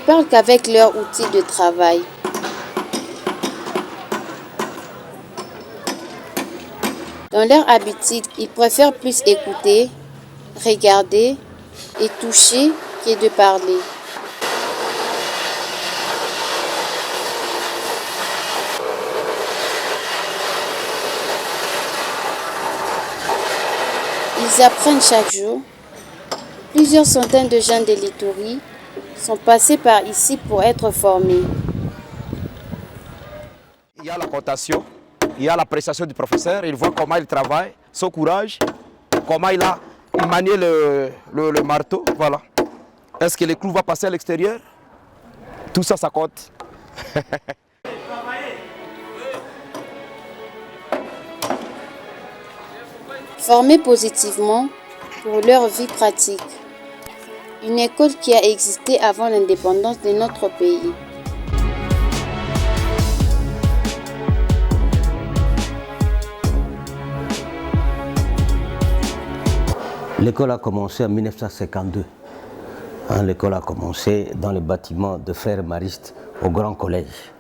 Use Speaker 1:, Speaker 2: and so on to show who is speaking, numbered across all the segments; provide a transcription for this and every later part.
Speaker 1: parlent qu'avec leurs outils de travail. Dans leur habitude, ils préfèrent plus écouter, regarder et toucher que de parler. Ils apprennent chaque jour. Plusieurs centaines de jeunes de l'Ituri sont passés par ici pour être formés.
Speaker 2: Il y a la cotation, il y a l'appréciation du professeur, il voit comment il travaille, son courage, comment il manie le marteau, voilà. Est-ce que le clou va passer à l'extérieur? Tout ça, ça compte.
Speaker 1: Formés positivement pour leur vie pratique. Une école qui a existé avant l'indépendance de notre pays.
Speaker 3: L'école a commencé en 1952. L'école a commencé dans le bâtiment de Frères Maristes au Grand Collège.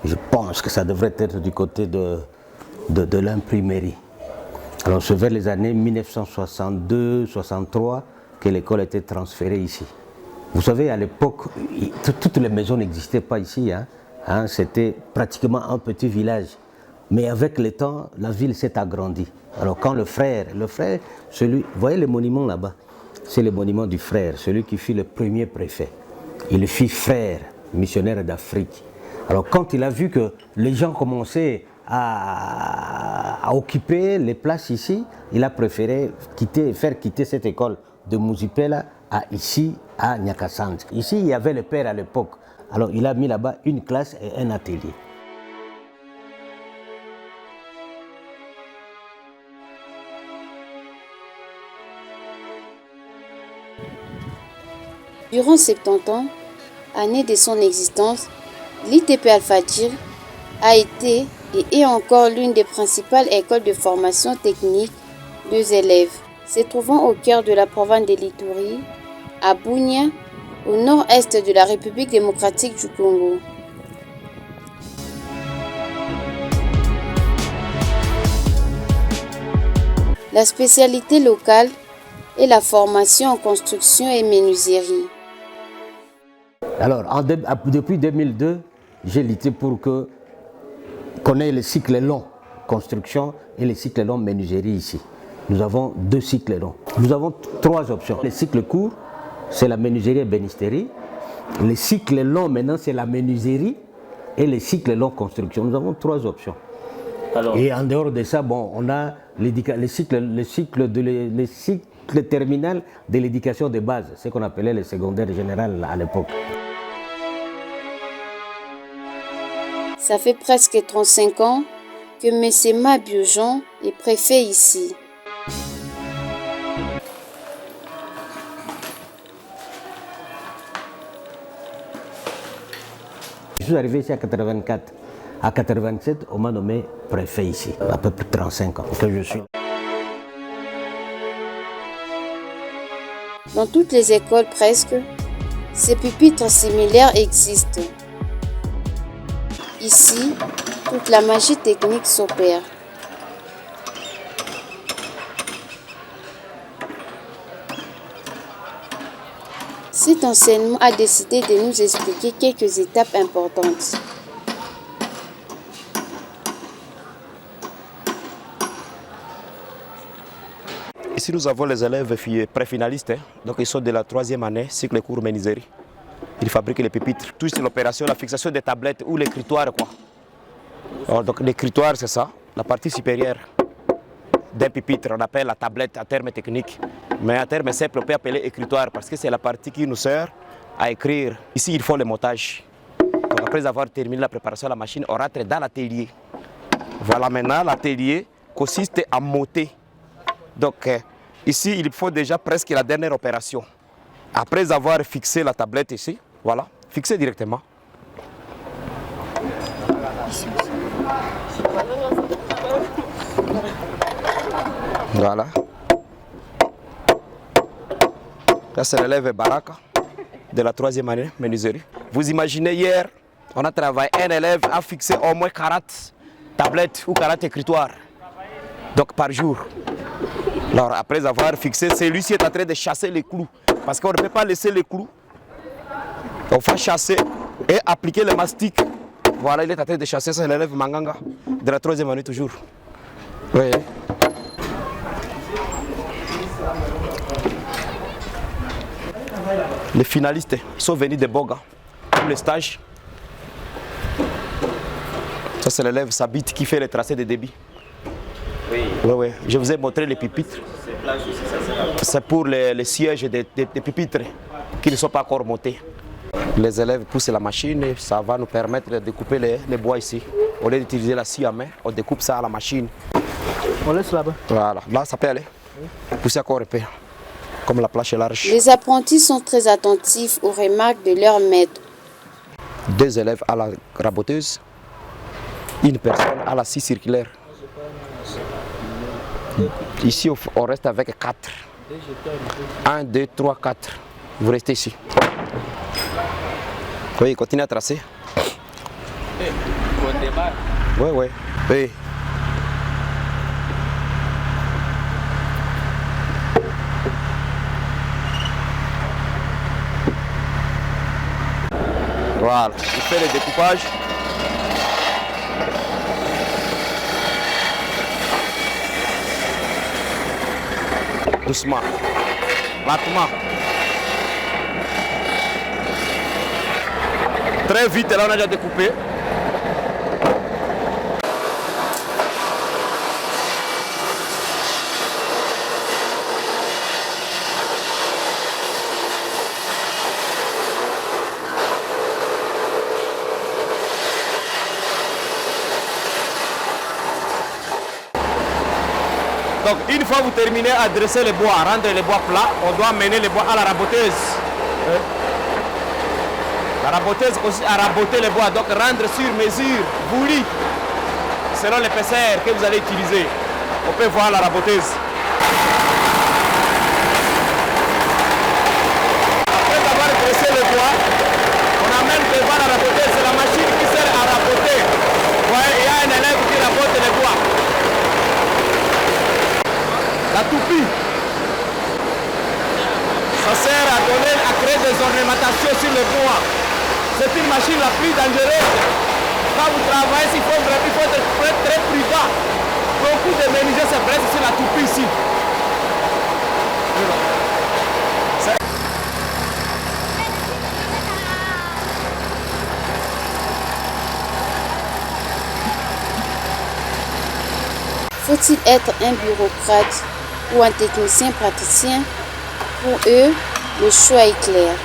Speaker 3: Je pense que ça devrait être du côté de l'imprimerie. Alors c'est vers les années 1962-63 que l'école a été transférée ici. Vous savez, à l'époque, toutes les maisons n'existaient pas ici. C'était pratiquement un petit village. Mais avec le temps, la ville s'est agrandie. Alors quand le frère, vous voyez le monument là-bas? C'est le monument du frère, celui qui fut le premier préfet. Il fit frère, missionnaire d'Afrique. Alors quand il a vu que les gens commençaient à occuper les places ici, il a préféré faire quitter cette école de Muzipela ici à Nyakasand. Ici, il y avait le père à l'époque. Alors il a mis là-bas une classe et un atelier.
Speaker 1: Durant 70 ans, année de son existence, l'ITP Al-Fadjir a été et est encore l'une des principales écoles de formation technique des élèves, se trouvant au cœur de la province de l'Ituri, à Bunia, au nord-est de la République démocratique du Congo. La spécialité locale est la formation en construction et menuiserie.
Speaker 3: Alors, depuis 2002, j'ai lutté pour qu'on ait le cycle long construction et le cycle long menuiserie ici. Nous avons 2 cycles longs. Nous avons 3 options. Le cycle court, c'est la menuiserie et bénisterie. Le cycle long, maintenant, c'est la menuiserie et le cycle long construction. Nous avons 3 options. Alors, et en dehors de ça, bon, on a le cycle terminal de l'éducation de base, ce qu'on appelait le secondaire général à l'époque.
Speaker 1: Ça fait presque 35 ans que M. Mabiojon est préfet ici.
Speaker 3: Je suis arrivé ici à 84. À 87, on m'a nommé préfet ici, à peu près 35 ans que je suis.
Speaker 1: Dans toutes les écoles presque, ces pupitres similaires existent. Ici, toute la magie technique s'opère. Cet enseignement a décidé de nous expliquer quelques étapes importantes.
Speaker 2: Ici, nous avons les élèves préfinalistes, donc ils sont de la 3e année, cycle court menuiserie. Ils fabriquent les pupitres. Tout c'est l'opération, la fixation des tablettes ou l'écritoire, quoi. Alors, donc l'écritoire, c'est ça, la partie supérieure d'un pupitre, on appelle la tablette à terme technique. Mais à terme simple, on peut appeler écritoire parce que c'est la partie qui nous sert à écrire. Ici, il faut le montage. Donc, après avoir terminé la préparation de la machine, on rentre dans l'atelier. Voilà, maintenant, l'atelier consiste à monter. Donc, ici, il faut déjà presque la dernière opération. Après avoir fixé la tablette ici, voilà, fixé directement. Voilà. Là, c'est l'élève Baraka de la 3e année menuiserie. Vous imaginez, hier, on a travaillé, un élève a fixé au moins 40 tablettes ou 40 écritoires. Donc par jour. Alors après avoir fixé, celui-ci est en train de chasser les clous. Parce qu'on ne peut pas laisser les clous. On va chasser et appliquer le mastic. Voilà, il est en train de chasser, c'est l'élève Manganga de la 3e année toujours. Oui. Les finalistes sont venus de Boga pour le stage. Ça c'est l'élève Sabit qui fait le tracé de débit. Oui. Oui. Je vous ai montré les pupitres. C'est pour les sièges des pupitres qui ne sont pas encore montés. Les élèves poussent la machine et ça va nous permettre de découper les bois ici. Au lieu d'utiliser la scie à main, on découpe ça à la machine.
Speaker 4: On laisse là-bas.
Speaker 2: Voilà, là ça peut aller. Pousser encore un peu, comme la planche est large.
Speaker 1: Les apprentis sont très attentifs aux remarques de leur maître.
Speaker 2: 2 élèves à la raboteuse, une personne à la scie circulaire. Ici, on reste avec 4. 1, 2, 3, 4. Vous restez ici. Oui, continuez à tracer. Oui, oui. Oui. Voilà, il fait le découpage. Doucement, lentement. Très vite, là on a déjà découpé. Donc une fois vous terminez à dresser les bois, à rendre les bois plats, on doit amener les bois à la raboteuse. La raboteuse consiste à raboter les bois, donc rendre sur mesure, voulu, selon l'épaisseur que vous allez utiliser. On peut voir la raboteuse. Après avoir dressé les bois, on amène devant la raboteuse, c'est la machine qui sert à raboter. Ouais, il y a un élève qui rabote les bois. La toupie, ça sert à créer des ornementations sur le bois. C'est une machine la plus dangereuse. Quand vous travaillez, il faut être très prudent. Beaucoup de menuisiers se blessent sur la toupie ici.
Speaker 1: Faut-il être un bureaucrate ou un technicien praticien? Pour eux, le choix est clair.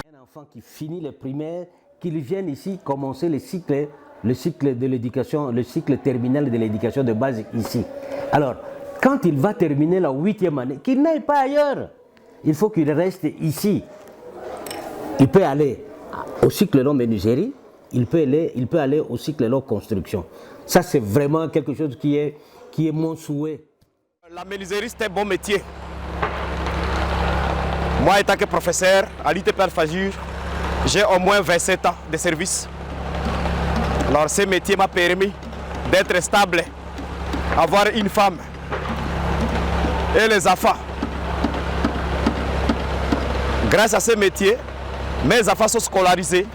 Speaker 3: Un enfant qui finit les primaires, qu'il vienne ici commencer le cycle de l'éducation, le cycle terminal de l'éducation de base ici. Alors, quand il va terminer la 8e année, qu'il n'aille pas ailleurs. Il faut qu'il reste ici. Il peut aller au cycle long menuiserie, il peut aller au cycle long construction. Ça, c'est vraiment quelque chose qui est mon souhait.
Speaker 2: La menuiserie, c'est un bon métier. Moi, étant que professeur à l'ITP Al-Fajir, j'ai au moins 27 ans de service. Alors, ce métier m'a permis d'être stable, avoir une femme et les enfants. Grâce à ce métier, mes enfants sont scolarisés.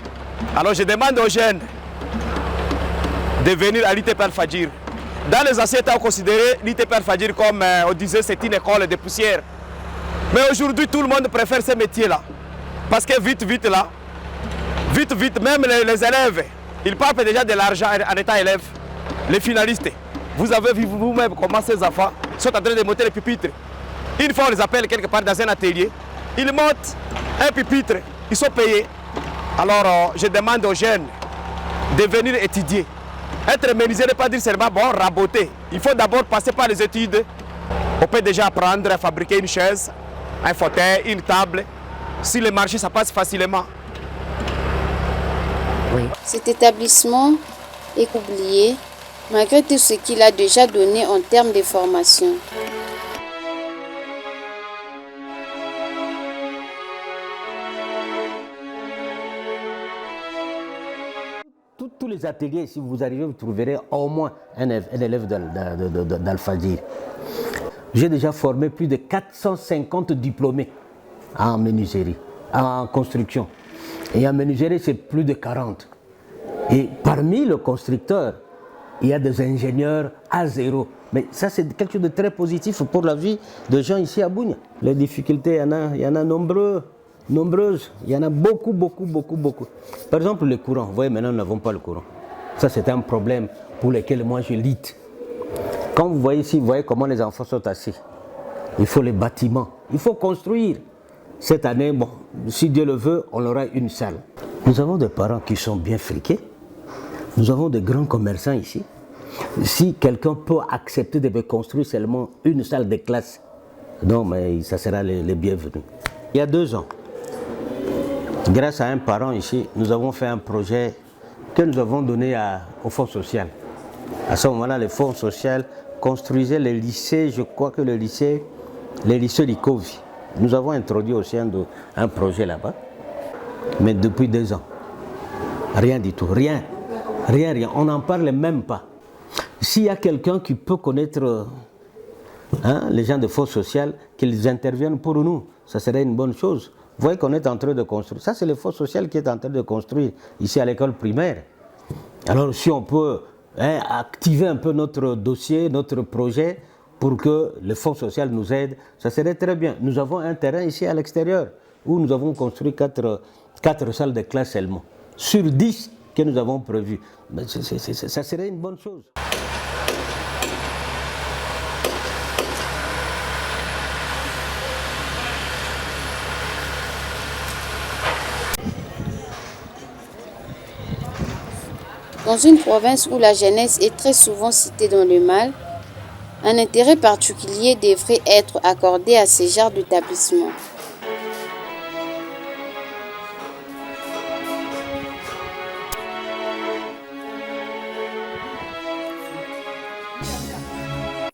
Speaker 2: Alors, je demande aux jeunes de venir à l'ITP Al-Fajir. Dans les anciens temps, on considérait l'ITP Al-Fajir comme, on disait, c'est une école de poussière. Mais aujourd'hui, tout le monde préfère ce métier-là. Parce que vite, même les élèves, ils partent déjà de l'argent en étant élèves. Les finalistes, vous avez vu vous-même comment ces enfants sont en train de monter les pupitres. Une fois, on les appelle quelque part dans un atelier, ils montent un pupitre, ils sont payés. Alors, je demande aux jeunes de venir étudier. Être menuisier ne pas dire seulement bon, raboter. Il faut d'abord passer par les études. On peut déjà apprendre à fabriquer une chaise, un fauteuil, une table. Si le marché, ça passe facilement. Oui.
Speaker 1: Cet établissement est oublié malgré tout ce qu'il a déjà donné en termes de formation.
Speaker 3: tous les ateliers, si vous arrivez, vous trouverez au moins un élève d'Al-Fadjir. J'ai déjà formé plus de 450 diplômés en menuiserie, en construction. Et en menuiserie, c'est plus de 40. Et parmi les constructeurs, il y a des ingénieurs à zéro. Mais ça, c'est quelque chose de très positif pour la vie des gens ici à Bougna. Les difficultés, il y en a nombreuses. Il y en a beaucoup. Par exemple, le courant. Vous voyez, maintenant, nous n'avons pas le courant. Ça, c'est un problème pour lequel moi, je lutte. Quand vous voyez ici, vous voyez comment les enfants sont assis. Il faut les bâtiments. Il faut construire. Cette année, bon, si Dieu le veut, on aura une salle. Nous avons des parents qui sont bien friqués. Nous avons de grands commerçants ici. Si quelqu'un peut accepter de me construire seulement une salle de classe, non, mais ça sera les bienvenus. Il y a 2 ans, grâce à un parent ici, nous avons fait un projet que nous avons donné au Fonds social. À ce moment-là, le Fonds social construisait les lycées, je crois que les lycées Likovi. Nous avons introduit aussi un projet là-bas, mais depuis 2 ans, rien du tout, rien, on n'en parle même pas. S'il y a quelqu'un qui peut connaître les gens de Fonds social, qu'ils interviennent pour nous, ça serait une bonne chose. Vous voyez qu'on est en train de construire. Ça, c'est le Fonds social qui est en train de construire ici à l'école primaire. Alors, si on peut activer un peu notre dossier, notre projet, pour que le Fonds social nous aide, ça serait très bien. Nous avons un terrain ici à l'extérieur, où nous avons construit 4 salles de classe seulement, sur 10 que nous avons prévues. Ça serait une bonne chose.
Speaker 1: Dans une province où la jeunesse est très souvent citée dans le mal, un intérêt particulier devrait être accordé à ce genre d'établissement.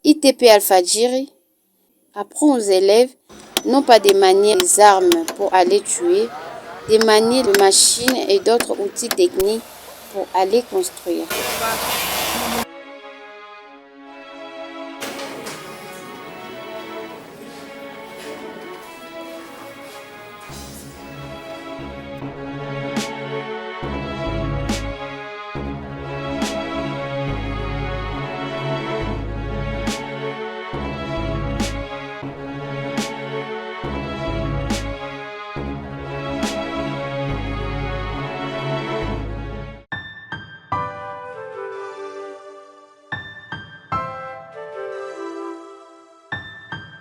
Speaker 1: ITP Al-Fadjiri apprend aux élèves non pas de manier les armes pour aller tuer, de manier les machines et d'autres outils techniques pour aller construire.